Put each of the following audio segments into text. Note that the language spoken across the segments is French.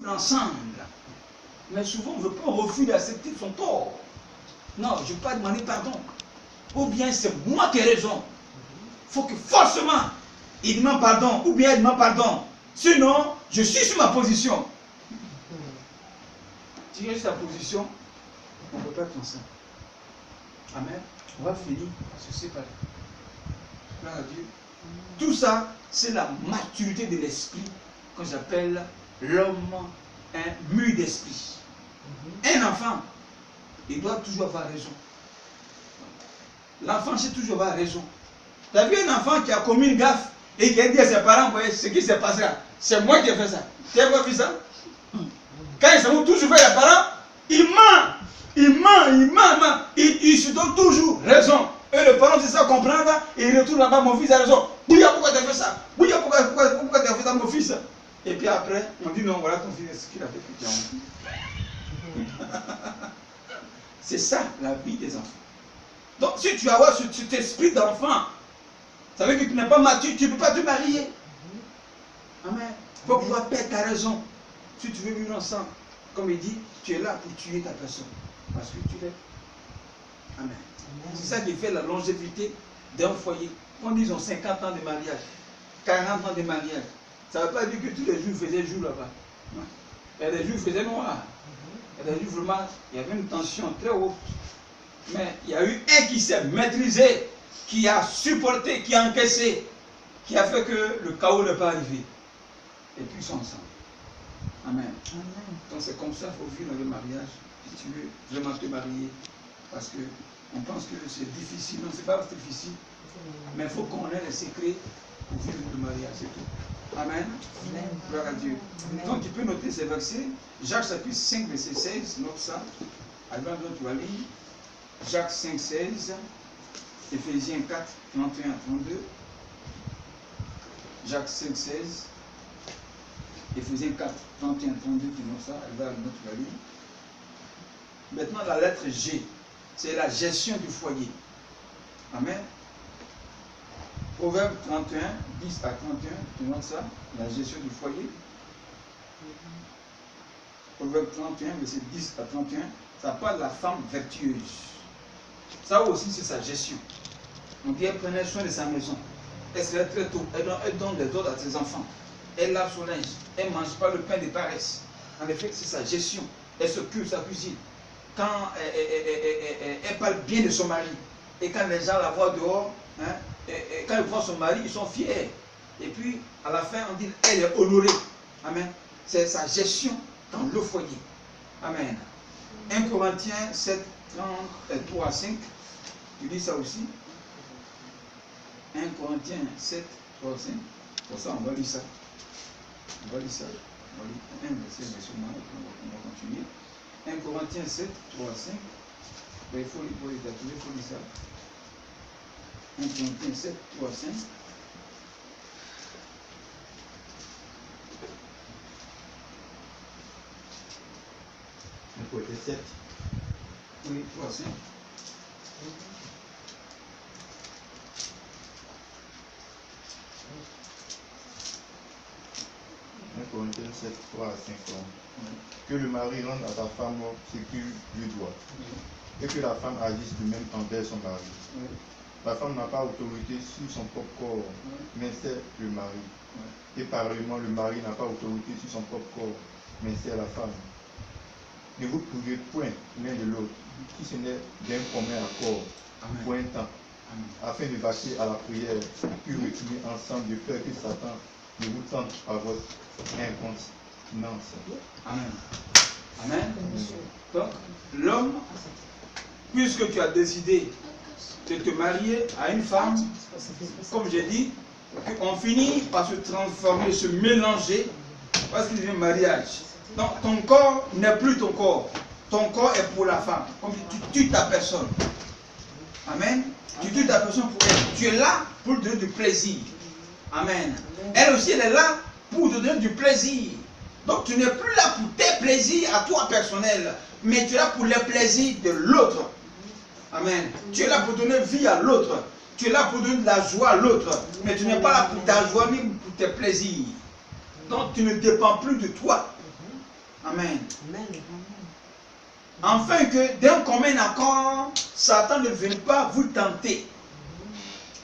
ensemble. Mais souvent, on veut pas refuser d'accepter son tort. Non, je ne vais pas demander pardon. Ou bien c'est moi qui ai raison. Il faut que forcément, il demande pardon, ou bien il demande pardon. Sinon, je suis sur ma position. Si je suis sur ta position, on ne peut pas être ensemble. Amen. On va finir par se séparer. Gloire à Dieu. Tout ça, c'est la maturité de l'esprit qu'on appelle l'homme mûr d'esprit. Un enfant, il doit toujours avoir raison. L'enfant sait toujours avoir raison. Tu as vu un enfant qui a commis une gaffe et qui a dit à ses parents, voyez, ce qui s'est passé là, c'est moi qui ai fait ça. Tu as pas vu ça? Quand ils sont toujours fait les parents, il ment. Il se donne toujours raison. Et le parent, c'est ça, comprendre, et il retourne là-bas, mon fils a raison. Bouya, pourquoi tu as fait ça? Bouya, pourquoi tu as fait ça, mon fils? Et puis après, on dit non, voilà ton fils, ce qu'il a fait. C'est ça, la vie des enfants. Donc, si tu as cet esprit d'enfant, ça veut dire que tu n'es pas mature, tu ne peux pas te marier. Amen. Il faut pouvoir perdre ta raison. Si tu veux vivre ensemble, comme il dit, tu es là pour tuer ta personne. Parce que tu l'es. Amen. C'est ça qui fait la longévité d'un foyer. On dit qu'ils ont 50 ans de mariage, 40 ans de mariage. Ça ne veut pas dire que tous les jours faisaient jour là-bas. Il y a des jours faisaient noir. Il y a des jours vraiment, il y avait une tension très haute. Mais il y a eu un qui s'est maîtrisé, qui a supporté, qui a encaissé, qui a fait que le chaos n'est pas arrivé. Et puis ils sont ensemble. Amen. Donc c'est comme ça qu'il faut vivre dans le mariage. Si tu veux vraiment te marier, parce qu'on pense que c'est difficile. Non, c'est pas difficile. Mais il faut qu'on ait les secrets pour vivre le mariage, c'est tout. Amen. Gloire à Dieu. Donc tu peux noter ces versets. Jacques chapitre 5, verset 16, note ça. Avant d'autres, tu vas lire. Jacques 5, 16. Éphésiens 4, 31 à 32. Jacques 5, 16. Éphésiens 4, 31 à 32, tu notes ça. Avant d'autres, tu vas lire. Maintenant, la lettre G, c'est la gestion du foyer. Amen. Proverbe 31, 10 à 31, tu notes ça, la gestion du foyer. Proverbe 31, verset 10 à 31, ça parle de la femme vertueuse. Ça aussi, c'est sa gestion. On dit elle prenait soin de sa maison. Elle se lève très tôt, elle donne des ordres à ses enfants. Elle lave son linge, elle ne mange pas le pain de paresse. En effet, c'est sa gestion. Elle s'occupe de sa cuisine. Quand elle parle bien de son mari, et quand les gens la voient dehors, hein, et quand ils voient son mari, ils sont fiers. Et puis, à la fin, on dit, elle est honorée. Amen. C'est sa gestion dans le foyer. Amen. 1 Corinthiens 7, 3 à 5. Tu dis ça aussi. 1 Corinthiens 7, 3 à 5. Pour ça, on va lire ça. On va lire ça. On va lire un verset, on va continuer. 1 Corinthiens 7, 3 à 5. Ben, il faut lire ça. 1 Corinthiens 7, 3 à 5. Un côté 7. Oui, 3 à 5. Corinthiens 7, 3 à 5 ans. Que le mari rende à sa femme ce qu'il lui doit. Et que la femme agisse de même envers son mari. La femme n'a pas autorité sur son propre corps, mais c'est le mari. Et pareillement, le mari n'a pas autorité sur son propre corps, mais c'est la femme. Ne vous privez point l'un de l'autre, si ce n'est d'un commun accord, pour un temps, afin de vaquer à la prière, puis retourner ensemble de peur que Satan ne vous tente à votre incontinence. Amen. Amen. Donc, l'homme, puisque tu as décidé de te marier à une femme, comme j'ai dit, on finit par se transformer, se mélanger, parce qu'il y a un mariage. Donc, ton corps n'est plus ton corps. Ton corps est pour la femme. Comme tu tues ta personne. Amen. Tu tues ta personne pour elle. Tu es là pour donner du plaisir. Amen. Elle aussi, elle est là pour te donner du plaisir. Donc, tu n'es plus là pour tes plaisirs à toi personnel, mais tu es là pour les plaisirs de l'autre. Amen. Tu es là pour donner vie à l'autre. Tu es là pour donner de la joie à l'autre, mais tu n'es pas là pour ta joie ni pour tes plaisirs. Donc, tu ne dépends plus de toi. Amen. Amen. Afin que d'un commun accord, Satan ne vienne pas vous tenter.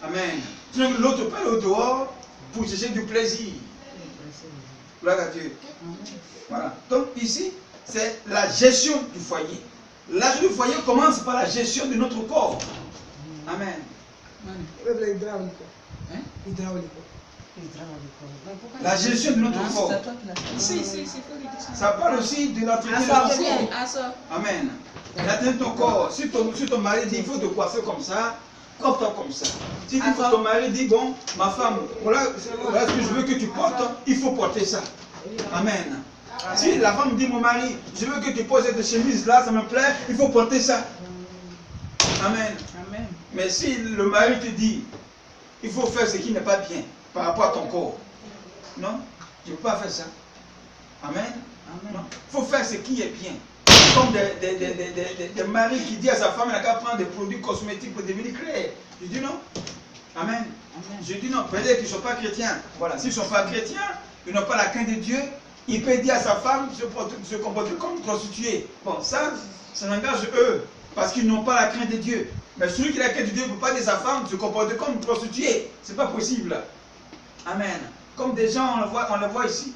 Amen. Sinon l'autre peut aller au dehors pour chercher du plaisir. Gloire à Dieu. Voilà. Donc ici, c'est la gestion du foyer. La gestion du foyer commence par la gestion de notre corps. Amen. La gestion de notre corps. Ça parle aussi de l'entretien de ton corps. Amen. L'entretien de ton corps. Si ton mari dit il faut te coiffer comme ça, coiffe-toi comme ça. Si ton mari dit bon, ma femme, voilà ce que je veux que tu portes, il faut porter ça. Amen. Si la femme dit mon mari, je veux que tu portes cette chemise là, ça me plaît, il faut porter ça. Amen. Amen. Mais si le mari te dit, il faut faire ce qui n'est pas bien par rapport à ton corps, non, tu ne peux pas faire ça. Amen. Amen. Il faut faire ce qui est bien. Comme des maris qui disent à sa femme, elle n'a qu'à prendre des produits cosmétiques pour devenir clair. Je dis non. Amen. Amen. Je dis non. Peut-être qu'ils ne sont pas chrétiens. Voilà. S'ils ne sont pas chrétiens, ils n'ont pas la crainte de Dieu. Il peut dire à sa femme se comporter comme une prostituée. Bon, ça n'engage eux. Parce qu'ils n'ont pas la crainte de Dieu. Mais celui qui a la crainte de Dieu ne peut pas dire à sa femme se comporter comme une prostituée. Ce n'est pas possible. Amen. Comme des gens, on le voit ici.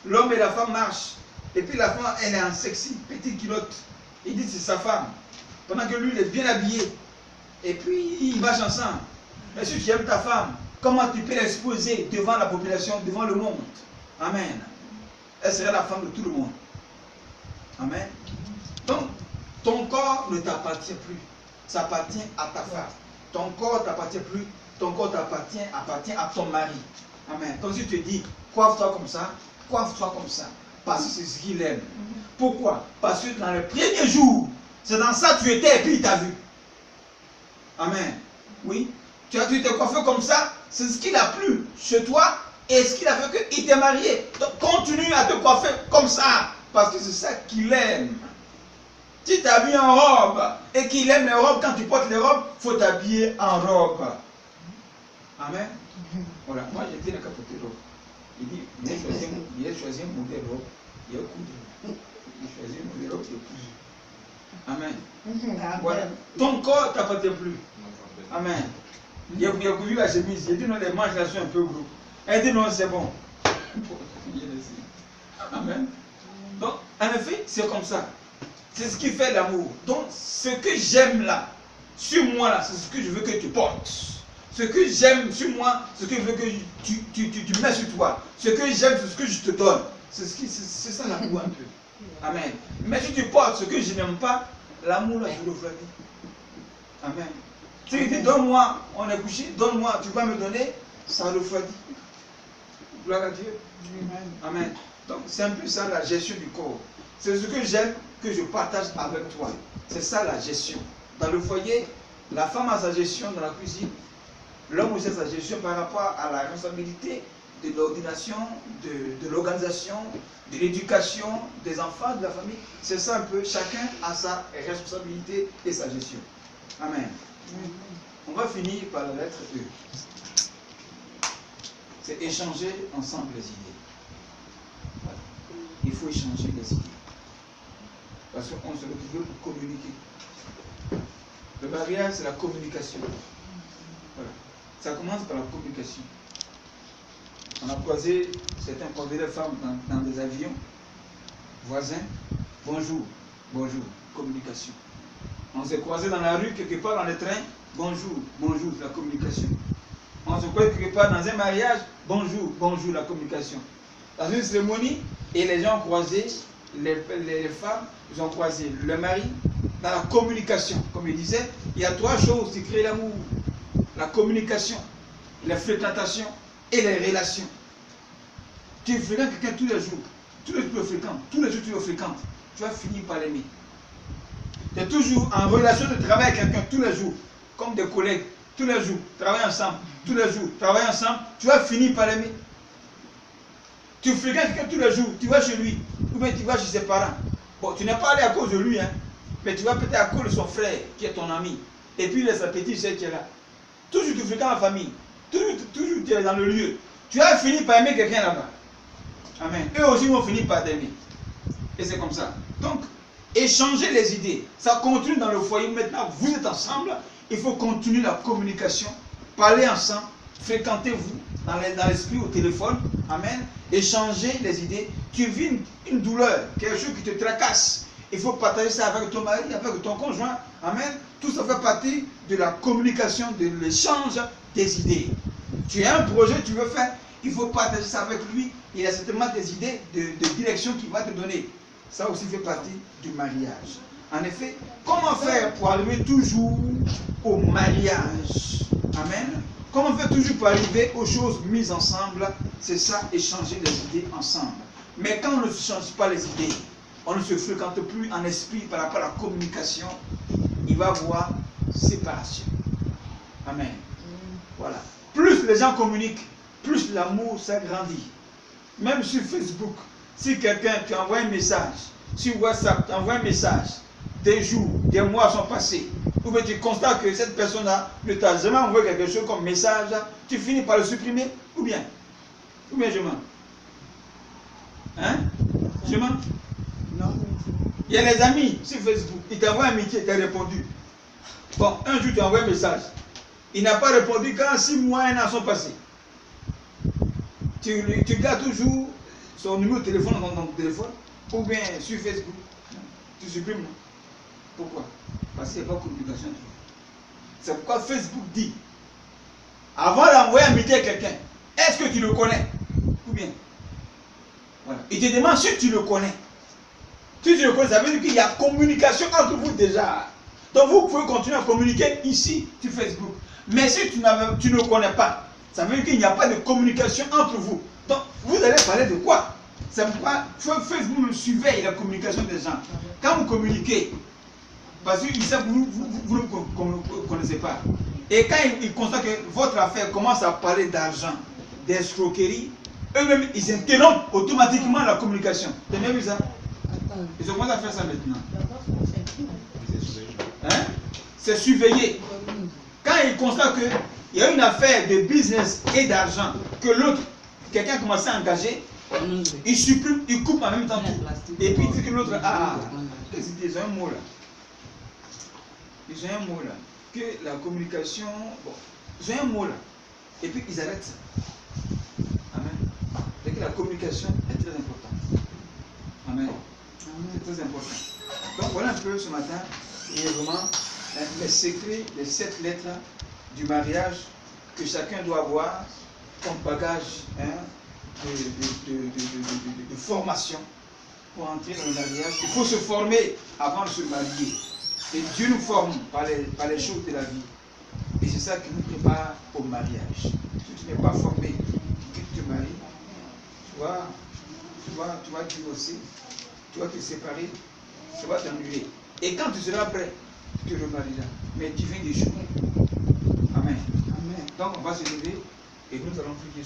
L'homme et la femme marchent. Et puis la femme, elle est en sexy, petite culotte. Il dit c'est sa femme. Pendant que lui, il est bien habillé. Et puis, ils marchent ensemble. Mais si tu aimes ta femme, comment tu peux l'exposer devant la population, devant le monde? Amen. Elle serait la femme de tout le monde. Amen. Donc, ton corps ne t'appartient plus. Ça appartient à ta femme. Ton corps ne t'appartient plus. Ton corps appartient à ton mari. Amen. Comme si tu te dis, coiffe-toi comme ça, coiffe-toi comme ça. Parce que c'est ce qu'il aime. Pourquoi? Parce que dans le premier jour, c'est dans ça que tu étais et puis il t'a vu. Amen. Oui. Tu t'es coiffé comme ça, c'est ce qu'il a plu chez toi et ce qu'il a fait qu'il t'est marié. Donc continue à te coiffer comme ça parce que c'est ça qu'il aime. Si tu t'habilles en robe et qu'il aime les robes, quand tu portes les robes, il faut t'habiller en robe. Amen. Voilà, moi j'ai dit la capoter robe. Il dit, il a choisi un modèle robe, il a coudre. Il a choisi un modèle robe, il a coudre. Amen. Voilà. Ton corps ne t'appartient plus. Amen. Il a cousu la chemise, il a dit non, les manches là sont un peu gros. Elle dit non, c'est bon. Amen. Donc, en effet, c'est comme ça. C'est ce qui fait l'amour. Donc, ce que j'aime là, sur moi là, c'est ce que je veux que tu portes. Ce que j'aime sur moi, ce que je veux que tu mets sur toi. Ce que j'aime, c'est ce que je te donne. C'est ça l'amour un peu. Amen. Mais si tu portes ce que je n'aime pas, l'amour là, je le refroidis. Amen. Si tu dis donne-moi, on est couché, donne-moi, tu vas me donner, ça refroidit. Gloire à Dieu. Amen. Donc c'est un peu ça la gestion du corps. C'est ce que j'aime que je partage avec toi. C'est ça la gestion. Dans le foyer, la femme a sa gestion dans la cuisine. L'homme aussi a sa gestion par rapport à la responsabilité de l'ordination, de l'organisation, de l'éducation des enfants, de la famille. C'est ça un peu. Chacun a sa responsabilité et sa gestion. Amen. On va finir par la lettre E. C'est échanger ensemble les idées. Voilà. Il faut échanger les idées. Parce qu'on se retrouve pour communiquer. Le mariage, c'est la communication. Voilà. Ça commence par la communication. On a croisé, certains croisé des femmes dans des avions, voisins, bonjour, bonjour, communication. On s'est croisé dans la rue, quelque part dans le train, bonjour, bonjour, la communication. On se croise quelque part dans un mariage, bonjour, bonjour, la communication. Dans une cérémonie, et les gens ont croisé, les femmes, ils ont croisé le mari, dans la communication. Comme il disait, il y a trois choses qui créent l'amour. La communication, les fréquentations et les relations. Tu fréquentes quelqu'un tous les jours. Tous les jours tu le fréquentes. Tous les jours tu le fréquentes. Tu vas finir par l'aimer. Tu es toujours en relation de travail avec quelqu'un tous les jours. Comme des collègues. Tous les jours. Travailler ensemble. Tous les jours. Travailler ensemble. Tu vas finir par l'aimer. Tu fréquentes quelqu'un tous les jours. Tu vas chez lui. Ou bien tu vas chez ses parents. Bon, tu n'es pas allé à cause de lui. Hein, mais tu vas peut-être à cause de son frère qui est ton ami. Et puis il est sa petite sœur qui est là. Toujours tu fréquentes la famille. Toujours tu es dans le lieu. Tu vas finir par aimer quelqu'un là-bas. Amen. Eux aussi vont finir par t'aimer. Et c'est comme ça. Donc, échanger les idées. Ça continue dans le foyer. Maintenant, vous êtes ensemble. Il faut continuer la communication. Parler ensemble. Fréquentez-vous dans l'esprit, au téléphone. Amen. Échanger les idées. Tu vis une douleur, quelque chose qui te tracasse. Il faut partager ça avec ton mari, avec ton conjoint. Amen. Tout ça fait partie de la communication, de l'échange des idées. Tu as un projet, tu veux faire. Il faut partager ça avec lui. Il a certainement des idées de direction qu'il va te donner. Ça aussi fait partie du mariage. En effet, comment faire pour arriver toujours au mariage? Amen. Comment faire toujours pour arriver aux choses mises ensemble? C'est ça, échanger les idées ensemble. Mais quand on ne change pas les idées, on ne se fréquente plus en esprit par rapport à la communication, il va y avoir séparation. Amen. Voilà. Plus les gens communiquent, plus l'amour s'agrandit. Même sur Facebook, si quelqu'un, tu envoies un message, sur WhatsApp, tu envoies un message, des jours, des mois sont passés, ou bien tu constates que cette personne-là ne t'a jamais envoyé quelque chose comme message, tu finis par le supprimer, ou bien je mens. Hein? Je mens? Non. Il y a les amis sur Facebook, ils t'envoient un métier, tu as répondu. Bon, un jour tu envoies un message, il n'a pas répondu quand 6 mois, 1 an sont passés. Tu gardes toujours son numéro de téléphone dans ton téléphone, ou bien sur Facebook. Tu supprimes, non? Pourquoi? Parce qu'il n'y a pas de communication. C'est pourquoi Facebook dit, avant d'envoyer un métier à quelqu'un, est-ce que tu le connais? Ou bien? Voilà. Il te demande si tu le connais. Si tu le connais, ça veut dire qu'il y a communication entre vous déjà. Donc vous pouvez continuer à communiquer ici sur Facebook. Mais si tu ne connais pas, ça veut dire qu'il n'y a pas de communication entre vous. Donc vous allez parler de quoi? C'est pourquoi Facebook surveille la communication des gens. Quand vous communiquez, parce qu'ils savent que vous ne connaissez pas. Et quand ils constatent que votre affaire commence à parler d'argent, d'escroquerie, eux-mêmes, ils interrompent automatiquement la communication. Tu as bien vu ça? Ils ont commencé à faire ça maintenant. Hein? C'est surveillé. Quand ils constatent qu'il y a une affaire de business et d'argent, que l'autre, quelqu'un commence à engager, il supprime, il coupe en même temps tout. Et puis il dit que l'autre, ils ont un mot là. Ils ont un mot là. Que la communication, bon, ils ont un mot là. Et puis ils arrêtent ça. Amen. Et que la communication est très importante. Amen. C'est très important. Donc voilà un peu ce matin, et vraiment les secrets, les 7 lettres du mariage que chacun doit avoir comme bagage de formation pour entrer dans le mariage. Il faut se former avant de se marier. Et Dieu nous forme par les choses de la vie. Et c'est ça qui nous prépare au mariage. Si tu n'es pas formé, que tu te maries, tu vas divorcer, tu vas te séparer, ça va t'ennuyer. Et quand tu seras prêt, tu te remarieras. Mais tu viens d'échouer. Amen. Amen. Donc on va se lever et nous allons prier.